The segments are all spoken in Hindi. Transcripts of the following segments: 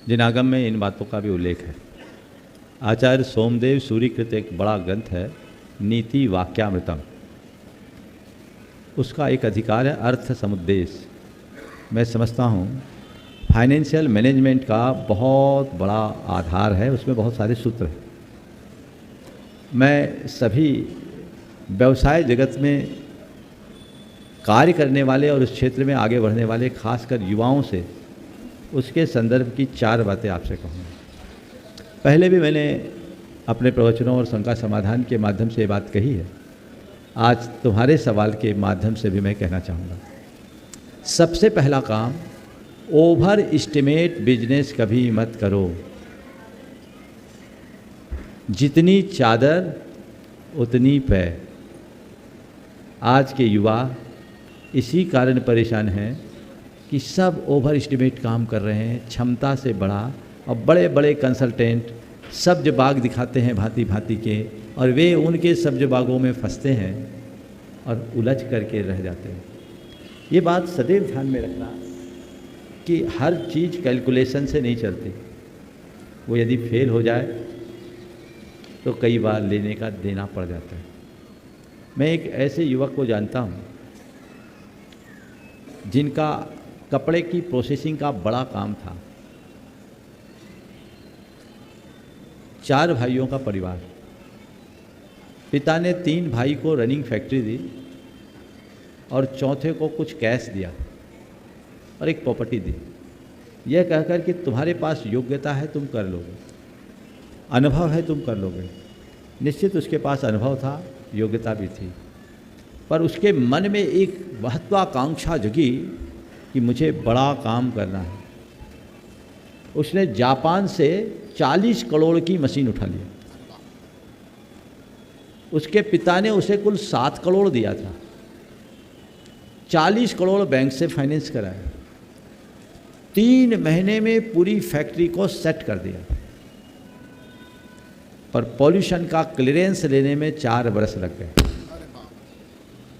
जिनागम में इन बातों का भी उल्लेख है। आचार्य सोमदेव सूर्यकृत एक बड़ा ग्रंथ है नीति वाक्यामृतम, उसका एक अधिकार है अर्थ समुद्देश। मैं समझता हूँ फाइनेंशियल मैनेजमेंट का बहुत बड़ा आधार है, उसमें बहुत सारे सूत्र हैं। मैं सभी व्यवसाय जगत में कार्य करने वाले और उस क्षेत्र में आगे बढ़ने वाले खासकर युवाओं से उसके संदर्भ की 4 बातें आपसे कहूँगा। पहले भी मैंने अपने प्रवचनों और शंका समाधान के माध्यम से ये बात कही है, आज तुम्हारे सवाल के माध्यम से भी मैं कहना चाहूँगा। सबसे पहला काम, ओवर एस्टिमेट बिजनेस कभी मत करो। जितनी चादर उतनी पैर। आज के युवा इसी कारण परेशान हैं कि सब ओवर एस्टिमेट काम कर रहे हैं, क्षमता से बड़ा, और बड़े बड़े कंसल्टेंट सब्ज बाग दिखाते हैं भांति भांति के, और वे उनके सब्ज बागों में फंसते हैं और उलझ करके रह जाते हैं। ये बात सदैव ध्यान में रखना कि हर चीज़ कैलकुलेशन से नहीं चलती। वो यदि फेल हो जाए तो कई बार लेने का देना पड़ जाता है। मैं एक ऐसे युवक को जानता हूँ जिनका कपड़े की प्रोसेसिंग का बड़ा काम था। 4 भाइयों का परिवार। पिता ने 3 भाई को रनिंग फैक्ट्री दी और चौथे को कुछ कैश दिया और एक प्रॉपर्टी दी, यह कहकर कि तुम्हारे पास योग्यता है, तुम कर लोगे, अनुभव है, तुम कर लोगे। निश्चित उसके पास अनुभव था, योग्यता भी थी, पर उसके मन में एक महत्वाकांक्षा जगी कि मुझे बड़ा काम करना है। उसने जापान से 40 करोड़ की मशीन उठा ली। उसके पिता ने उसे कुल 7 करोड़ दिया था। 40 करोड़ बैंक से फाइनेंस कराया। 3 महीने में पूरी फैक्ट्री को सेट कर दिया, पर पॉल्यूशन का क्लियरेंस लेने में 4 बरस लग गए।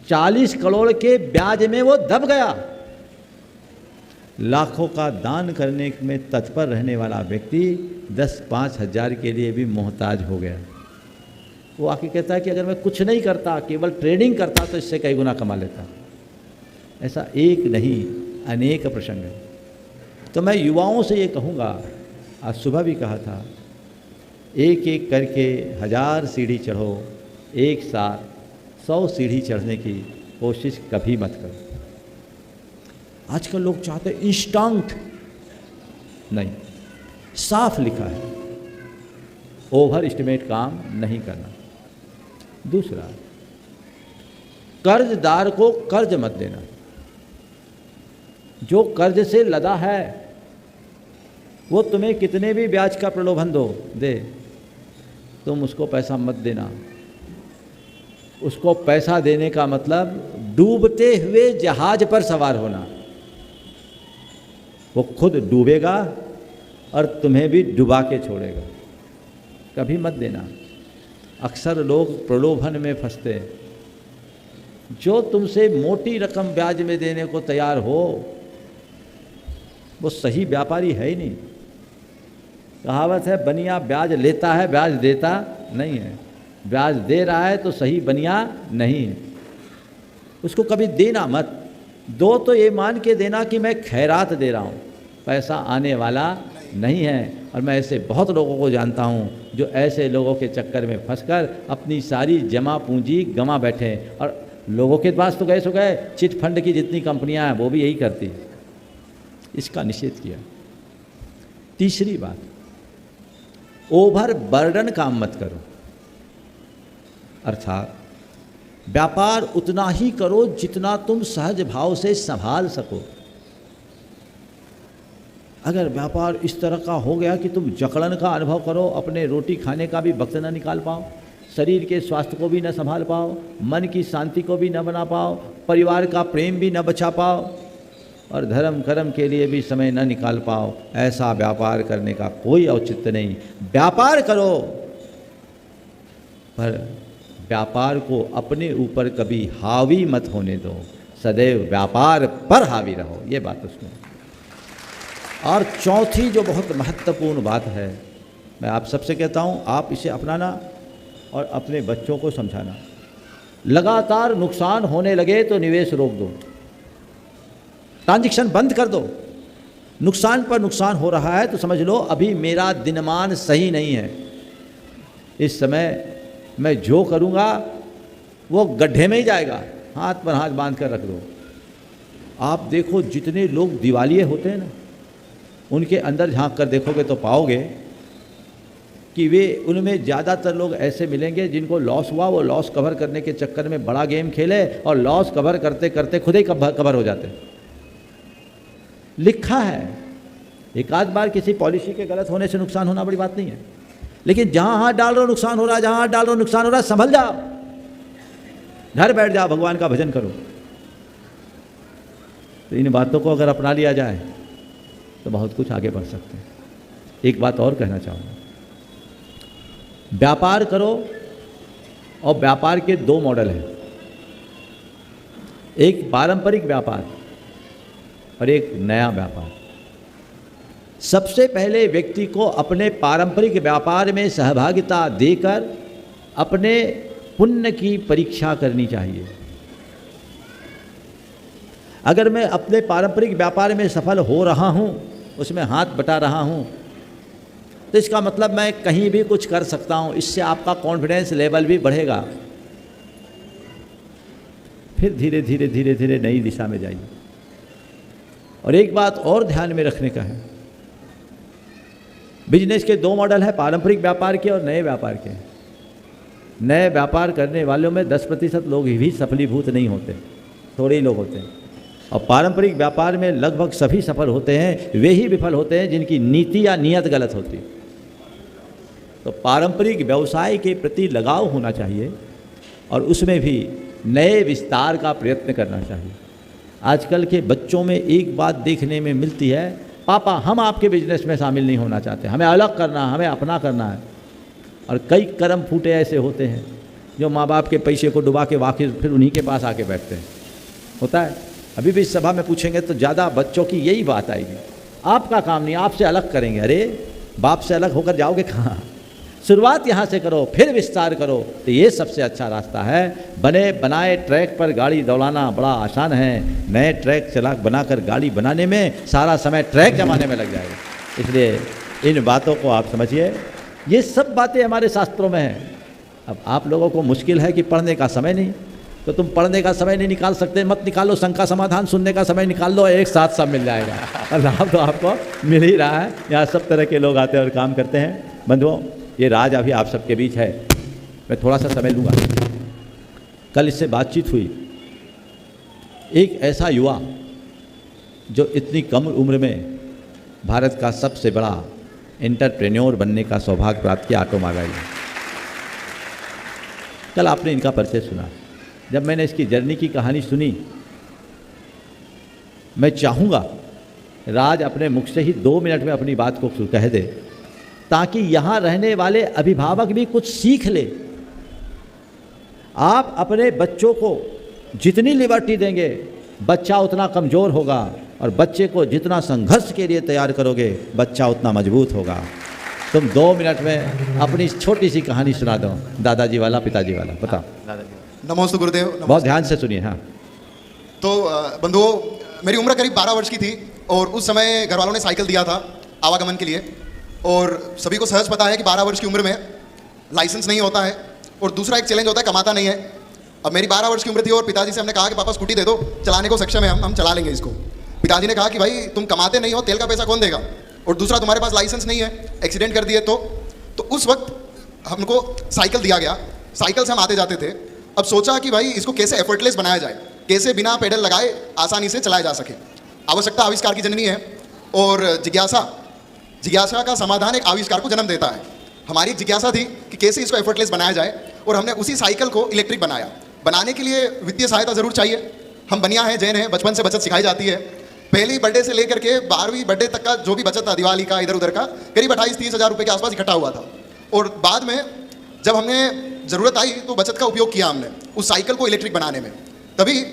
40 करोड़ के ब्याज में वो दब गया। लाखों का दान करने में तत्पर रहने वाला व्यक्ति 10-5 हज़ार के लिए भी मोहताज हो गया। वो आके कहता है कि अगर मैं कुछ नहीं करता, केवल ट्रेडिंग करता, तो इससे कई गुना कमा लेता। ऐसा एक नहीं, अनेक प्रसंग है। तो मैं युवाओं से ये कहूँगा, आज सुबह भी कहा था, एक एक करके 1000 सीढ़ी चढ़ो, एक साथ 100 सीढ़ी चढ़ने की कोशिश कभी मत करो। आजकल लोग चाहते हैं इंस्टेंट, नहीं, साफ लिखा है ओवर एस्टिमेट काम नहीं करना। दूसरा, कर्जदार को कर्ज मत देना। जो कर्ज से लदा है वो तुम्हें कितने भी ब्याज का प्रलोभन दे, तुम उसको पैसा मत देना। उसको पैसा देने का मतलब डूबते हुए जहाज पर सवार होना। वो खुद डूबेगा और तुम्हें भी डुबा के छोड़ेगा। कभी मत देना। अक्सर लोग प्रलोभन में फंसते हैं। जो तुमसे मोटी रकम ब्याज में देने को तैयार हो वो सही व्यापारी है ही नहीं। कहावत है, बनिया ब्याज लेता है, ब्याज देता नहीं है। ब्याज दे रहा है तो सही बनिया नहीं है। उसको कभी देना मत। दो तो ये मान के देना कि मैं खैरात दे रहा हूँ, पैसा आने वाला नहीं है। और मैं ऐसे बहुत लोगों को जानता हूँ जो ऐसे लोगों के चक्कर में फंसकर अपनी सारी जमा पूंजी गंवा बैठे। और लोगों के पास तो गए सो गए, चिट फंड की जितनी कंपनियां हैं वो भी यही करती। इसका निषेध किया। तीसरी बात, ओवर बर्डन काम मत करो। अर्थात व्यापार उतना ही करो जितना तुम सहज भाव से संभाल सको। अगर व्यापार इस तरह का हो गया कि तुम जकड़न का अनुभव करो, अपने रोटी खाने का भी वक्त न निकाल पाओ, शरीर के स्वास्थ्य को भी न संभाल पाओ, मन की शांति को भी न बना पाओ, परिवार का प्रेम भी न बचा पाओ और धर्म कर्म के लिए भी समय न निकाल पाओ, ऐसा व्यापार करने का कोई औचित्य नहीं। व्यापार करो पर व्यापार को अपने ऊपर कभी हावी मत होने दो। सदैव व्यापार पर हावी रहो। ये बात उसमें। और चौथी जो बहुत महत्वपूर्ण बात है, मैं आप सबसे कहता हूँ, आप इसे अपनाना और अपने बच्चों को समझाना। लगातार नुकसान होने लगे तो निवेश रोक दो, ट्रांजैक्शन बंद कर दो। नुकसान पर नुकसान हो रहा है तो समझ लो अभी मेरा दिनमान सही नहीं है, इस समय मैं जो करूँगा वो गड्ढे में ही जाएगा, हाथ पर हाथ बांध कर रख दो। आप देखो जितने लोग दिवालिये होते हैं ना, उनके अंदर झांक कर देखोगे तो पाओगे कि वे उनमें ज़्यादातर लोग ऐसे मिलेंगे जिनको लॉस हुआ, वो लॉस कवर करने के चक्कर में बड़ा गेम खेले और लॉस कवर करते करते खुद ही कवर हो जाते। लिखा है, एक आध बार किसी पॉलिसी के गलत होने से नुकसान होना बड़ी बात नहीं है, लेकिन जहां हाथ डाल रहे हो नुकसान हो रहा है, जहां हाथ डाल रहे हो नुकसान हो रहा है, संभल जाओ, घर बैठ जाओ, भगवान का भजन करो। तो इन बातों को अगर अपना लिया जाए तो बहुत कुछ आगे बढ़ सकते हैं। एक बात और कहना चाहूँगा, व्यापार करो, और व्यापार के दो मॉडल हैं, एक पारंपरिक व्यापार और एक नया व्यापार। सबसे पहले व्यक्ति को अपने पारंपरिक व्यापार में सहभागिता देकर अपने पुण्य की परीक्षा करनी चाहिए। अगर मैं अपने पारंपरिक व्यापार में सफल हो रहा हूँ, उसमें हाथ बटा रहा हूँ, तो इसका मतलब मैं कहीं भी कुछ कर सकता हूँ, इससे आपका कॉन्फिडेंस लेवल भी बढ़ेगा। फिर धीरे धीरे धीरे धीरे नई दिशा में जाइए। और एक बात और ध्यान में रखने का है, बिजनेस के दो मॉडल हैं, पारंपरिक व्यापार के और नए व्यापार के। नए व्यापार करने वालों में 10% लोग भी सफलीभूत नहीं होते, थोड़े ही लोग होते हैं। और पारंपरिक व्यापार में लगभग सभी सफल होते हैं, वे ही विफल होते हैं जिनकी नीति या नियत गलत होती है। तो पारंपरिक व्यवसाय के प्रति लगाव होना चाहिए और उसमें भी नए विस्तार का प्रयत्न करना चाहिए। आजकल के बच्चों में एक बात देखने में मिलती है, पापा हम आपके बिजनेस में शामिल नहीं होना चाहते, हमें अलग करना, हमें अपना करना है। और कई कर्म फूटे ऐसे होते हैं जो माँ बाप के पैसे को डुबा के वाकिफ फिर उन्हीं के पास आके बैठते हैं। होता है, अभी भी इस सभा में पूछेंगे तो ज़्यादा बच्चों की यही बात आएगी, आपका काम नहीं, आपसे अलग करेंगे। अरे बाप से अलग होकर जाओगे कहाँ? शुरुआत यहाँ से करो, फिर विस्तार करो, तो ये सबसे अच्छा रास्ता है। बने बनाए ट्रैक पर गाड़ी दौड़ाना बड़ा आसान है, नए ट्रैक चला बनाकर गाड़ी बनाने में सारा समय ट्रैक जमाने में लग जाएगा। इसलिए इन बातों को आप समझिए, ये सब बातें हमारे शास्त्रों में हैं। अब आप लोगों को मुश्किल है कि पढ़ने का समय नहीं, तो तुम पढ़ने का समय नहीं निकाल सकते, मत निकालो, शंका समाधान सुनने का समय निकाल लो, एक साथ सब मिल जाएगा। और लाभ तो आपको मिल ही रहा है, यहाँ सब तरह के लोग आते हैं और काम करते हैं। बंधुओं, ये राज अभी आप सबके बीच है, मैं थोड़ा सा समय लूँगा। कल इससे बातचीत हुई, एक ऐसा युवा जो इतनी कम उम्र में भारत का सबसे बड़ा एंटरप्रेन्योर बनने का सौभाग्य प्राप्त किया, ऑटोमोबाइल। कल आपने इनका परिचय सुना। जब मैंने इसकी जर्नी की कहानी सुनी, मैं चाहूँगा राज अपने मुख से ही 2 मिनट में अपनी बात को कह दे, ताकि यहाँ रहने वाले अभिभावक भी कुछ सीख ले। आप अपने बच्चों को जितनी लिबर्टी देंगे, बच्चा उतना कमज़ोर होगा, और बच्चे को जितना संघर्ष के लिए तैयार करोगे, बच्चा उतना मजबूत होगा। तुम 2 मिनट में अपनी छोटी सी कहानी सुना दो, दादाजी वाला, पिताजी वाला, बताओ। नमोस्तु गुरुदेव। बहुत ध्यान से सुनिए। हाँ, तो बंधुओं, मेरी उम्र करीब 12 वर्ष की थी और उस समय घर वालों ने साइकिल दिया था आवागमन के लिए। और सभी को सहज पता है कि 12 वर्ष की उम्र में लाइसेंस नहीं होता है, और दूसरा एक चैलेंज होता है, कमाता नहीं है। अब मेरी 12 वर्ष की उम्र थी और पिताजी से हमने कहा कि पापा स्कूटी दे दो, चलाने को सक्षम है, हम चला लेंगे इसको। पिताजी ने कहा कि भाई तुम कमाते नहीं हो, तेल का पैसा कौन देगा, और दूसरा तुम्हारे पास लाइसेंस नहीं है, एक्सीडेंट कर दिए तो उस वक्त हमको साइकिल दिया गया। साइकिल से हम आते जाते थे। अब सोचा कि भाई इसको कैसे एफर्टलेस बनाया जाए, कैसे बिना पेडल लगाए आसानी से चलाया जा सके। आवश्यकता आविष्कार की जननी है, और जिज्ञासा का समाधान एक आविष्कार को जन्म देता है। हमारी जिज्ञासा थी कि कैसे इसको एफर्टलेस बनाया जाए, और हमने उसी साइकिल को इलेक्ट्रिक बनाया। बनाने के लिए वित्तीय सहायता जरूर चाहिए। हम बनिया हैं, जैन हैं, बचपन से बचत सिखाई जाती है। पहली बर्थडे से लेकर के 12वीं बर्थडे तक का जो भी बचत था, दिवाली का, इधर उधर का, करीब 28-30 हज़ार रुपये के आसपास इकट्ठा हुआ था। और बाद में जब हमने ज़रूरत आई तो बचत का उपयोग किया हमने उस साइकिल को इलेक्ट्रिक बनाने में। तभी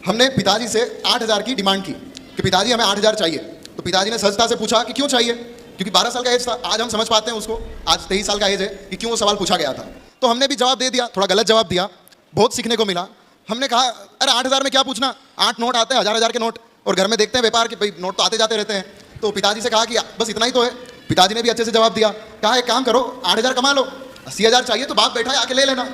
हमने पिताजी से 8,000 की डिमांड की कि पिताजी हमें 8,000 चाहिए। तो पिताजी ने सहजता से पूछा कि क्यों चाहिए, क्योंकि 12 साल का एज था। आज हम समझ पाते हैं उसको, आज 23 साल का एज है, कि क्यों वो सवाल पूछा गया था। तो हमने भी जवाब दे दिया, थोड़ा गलत जवाब दिया, बहुत सीखने को मिला। हमने कहा अरे 8,000 में क्या पूछना, 8 नोट आते हैं, 1000 के नोट, और घर में देखते हैं व्यापार कि भाई नोट तो आते जाते रहते हैं। तो पिताजी से कहा कि बस इतना ही तो है। पिताजी ने भी अच्छे से जवाब दिया, कहा एक काम करो 8,000 कमा लो, 80,000 चाहिए तो बाप बैठा है आके ले लेना।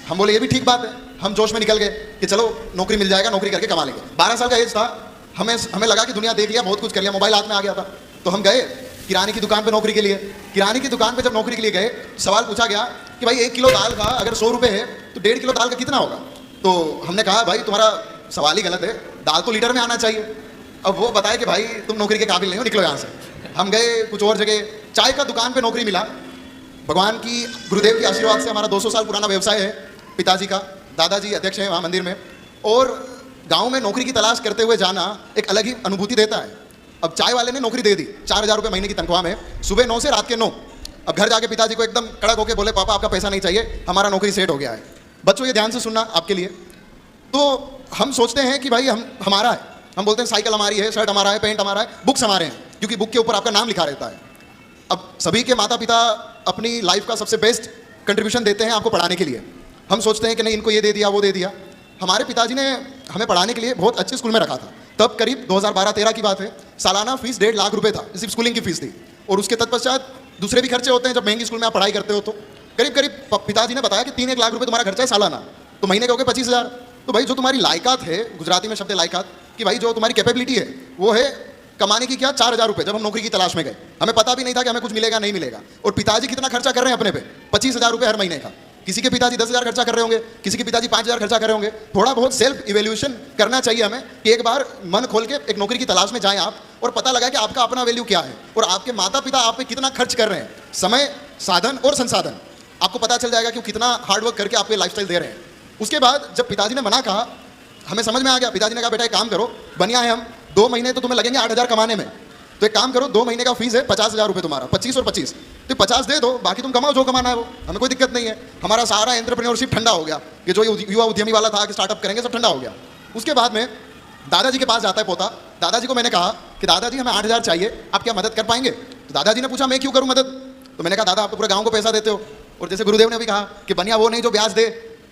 हम बोले ये भी ठीक बात है। हम जोश में निकल गए कि चलो नौकरी मिल जाएगा, नौकरी करके कमा लेंगे। 12 साल का एज था, हमें लगा कि दुनिया देख लिया, बहुत कुछ कर लिया, मोबाइल हाथ में आ गया था। तो हम गए किराने की दुकान पे नौकरी के लिए। किराने की दुकान पे जब नौकरी के लिए गए, सवाल पूछा गया कि भाई 1 किलो दाल का अगर 100 रुपये है तो 1.5 किलो दाल का कितना होगा। तो हमने कहा भाई तुम्हारा सवाल ही गलत है, दाल तो लीटर में आना चाहिए। अब वो बताए कि भाई तुम नौकरी के काबिल नहीं हो, निकलो यहाँ से। हम गए कुछ और जगह, चाय का दुकान पे नौकरी मिला। भगवान की, गुरुदेव के आशीर्वाद से हमारा 200 साल पुराना व्यवसाय है पिताजी का। दादाजी अध्यक्ष हैं वहाँ मंदिर में। और गांव में नौकरी की तलाश करते हुए जाना एक अलग ही अनुभूति देता है। अब चाय वाले ने नौकरी दे दी 4,000 रुपये महीने की तनख्वाह में, सुबह 9 से रात के 9। अब घर जाके पिताजी को एकदम कड़क होकर बोले पापा आपका पैसा नहीं चाहिए, हमारा नौकरी सेट हो गया है। बच्चों ये ध्यान से सुनना आपके लिए। तो हम सोचते हैं कि भाई हमारा है, हम बोलते हैं साइकिल हमारी है, शर्ट हमारा है, पैंट हमारा है, बुक्स हमारे हैं, क्योंकि बुक के ऊपर आपका नाम लिखा रहता है। अब सभी के माता पिता अपनी लाइफ का सबसे बेस्ट कंट्रीब्यूशन देते हैं आपको पढ़ाने के लिए। हम सोचते हैं कि नहीं इनको ये दे दिया वो दे दिया। हमारे पिताजी ने हमें पढ़ाने के लिए बहुत अच्छे स्कूल में रखा था। तब करीब 2012-13 की बात है। सालाना फीस 1.5 लाख रुपए था, सिर्फ स्कूलिंग की फीस थी। और उसके तत्पश्चात दूसरे भी खर्चे होते हैं जब महंगी स्कूल में आप पढ़ाई करते हो। तो करीब पिताजी ने बताया कि 3-1 लाख रुपए तुम्हारा खर्चा है सालाना, तो महीने के हो गए 25,000। तो भाई जो तुम्हारी लायकात है, गुजराती में शब्द है लायकात, कि भाई जो तुम्हारी कैपेबिलिटी है वो है कमाने की क्या 4,000 रुपये। जब हम नौकरी की तलाश में गए, हमें पता भी नहीं था कि हमें कुछ मिलेगा नहीं मिलेगा। और पिताजी कितना खर्चा कर रहे हैं अपने पे, 25,000 रुपये हर महीने का। किसी के पिताजी 10,000 खर्चा कर रहे होंगे, किसी के पिताजी 5,000 खर्चा कर रहे होंगे। थोड़ा बहुत सेल्फ इवेल्यूएशन करना चाहिए हमें कि एक बार मन खोल के एक नौकरी की तलाश में जाएं आप, और पता लगा कि आपका अपना वैल्यू क्या है और आपके माता पिता आप पे कितना खर्च कर रहे हैं, समय, साधन और संसाधन। आपको पता चल जाएगा कि वो कितना हार्डवर्क करके आपको लाइफस्टाइल दे रहे हैं। उसके बाद जब पिताजी ने मना कहा, हमें समझ में आ गया। पिताजी ने कहा बेटा एक काम करो, बनिया है हम, 2 महीने तो तुम्हें लगेंगे 8,000 कमाने में, तो एक काम करो 2 महीने का फीस है 50,000 रुपये तुम्हारा, 25 और 25, तो 50 दे दो, बाकी तुम कमाओ जो कमाना है वो, हमें कोई दिक्कत नहीं है। हमारा सारा एंटरप्रेन्योरशिप ठंडा हो गया, ये जो युवा उद्यमी वाला था कि स्टार्टअप करेंगे, सब ठंडा हो गया। उसके बाद में दादाजी के पास जाता है पोता। दादाजी को मैंने कहा कि दादाजी हमें 8,000 चाहिए, आप क्या मदद कर पाएंगे। तो दादाजी ने पूछा मैं क्यों करूँ मदद। तो मैंने कहा दादा आप तो पूरे गाँव को पैसा देते हो, और जैसे गुरुदेव ने भी कहा कि बनिया वो नहीं जो ब्याज दे,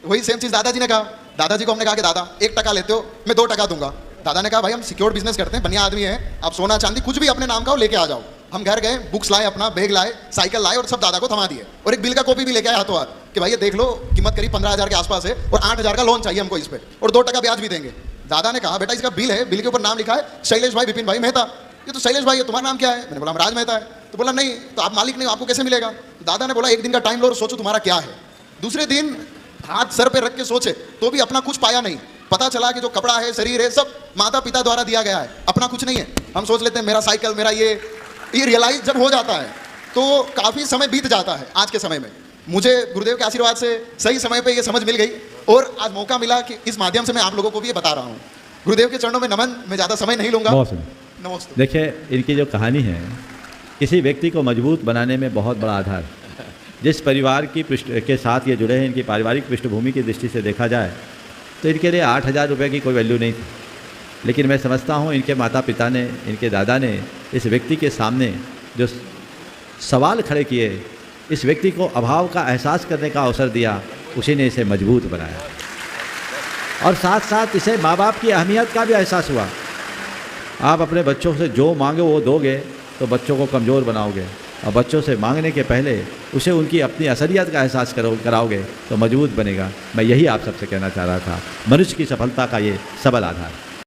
वही सेम चीज़ दादाजी ने कहा। दादाजी को हमने कहा कि दादा 1 टका लेते हो, मैं 2 टका दूंगा। दादा ने कहा भाई हम सिक्योर बिजनेस करते हैं, बनिया आदमी है, आप सोना चांदी कुछ भी अपने नाम का हो लेके आ जाओ। हम घर गए, बुक्स लाए, अपना बैग लाए, साइकिल लाए और सब दादा को थमा दिए, और एक बिल का कॉपी भी लेके आए हाथों हाथ कि भाई ये देख लो कीमत करीब 15,000 के आसपास है और 8,000 का लोन चाहिए हमको इस पर, और 2 टका ब्याज भी देंगे। दादा ने कहा बेटा इसका बिल है, बिल के ऊपर नाम लिखा है शैलेश भाई विपिन भाई मेहता। ये तो शैलेश भाई है, तुम्हारा नाम क्या है। मैंने बोला राज मेहता है। तो बोला नहीं तो आप मालिक नहीं हो, आपको कैसे मिलेगा। तो दादा ने बोला 1 दिन का टाइम लो और सोचो तुम्हारा क्या है। दूसरे दिन हाथ सर पे रख के सोचे तो भी अपना कुछ पाया नहीं। पता चला कि जो कपड़ा है, शरीर है, सब माता पिता द्वारा दिया गया है, अपना कुछ नहीं है। हम सोच लेते हैं मेरा साइकिल, मेरा ये रियलाइज जब हो जाता है तो काफ़ी समय बीत जाता है। आज के समय में मुझे गुरुदेव के आशीर्वाद से सही समय पे ये समझ मिल गई, और आज मौका मिला कि इस माध्यम से मैं आप लोगों को भी ये बता रहा हूँ। गुरुदेव के चरणों में नमन। मैं ज़्यादा समय नहीं लूँगा। नमस्ते। देखिए इनकी जो कहानी है, किसी व्यक्ति को मजबूत बनाने में बहुत बड़ा आधार। जिस परिवार की के साथ ये जुड़े हैं, इनकी पारिवारिक पृष्ठभूमि की दृष्टि से देखा जाए तो इनके लिए 8,000 रुपये की कोई वैल्यू नहीं थी। लेकिन मैं समझता हूँ इनके माता पिता ने, इनके दादा ने इस व्यक्ति के सामने जो सवाल खड़े किए, इस व्यक्ति को अभाव का एहसास करने का अवसर दिया, उसी ने इसे मजबूत बनाया। और साथ साथ इसे माँ बाप की अहमियत का भी एहसास हुआ। आप अपने बच्चों से जो मांगे वो दोगे तो बच्चों को कमज़ोर बनाओगे, और बच्चों से मांगने के पहले उसे उनकी अपनी असलियत का एहसास कराओगे तो मजबूत बनेगा। मैं यही आप सबसे कहना चाह रहा था। मनुष्य की सफलता का ये सबल आधार।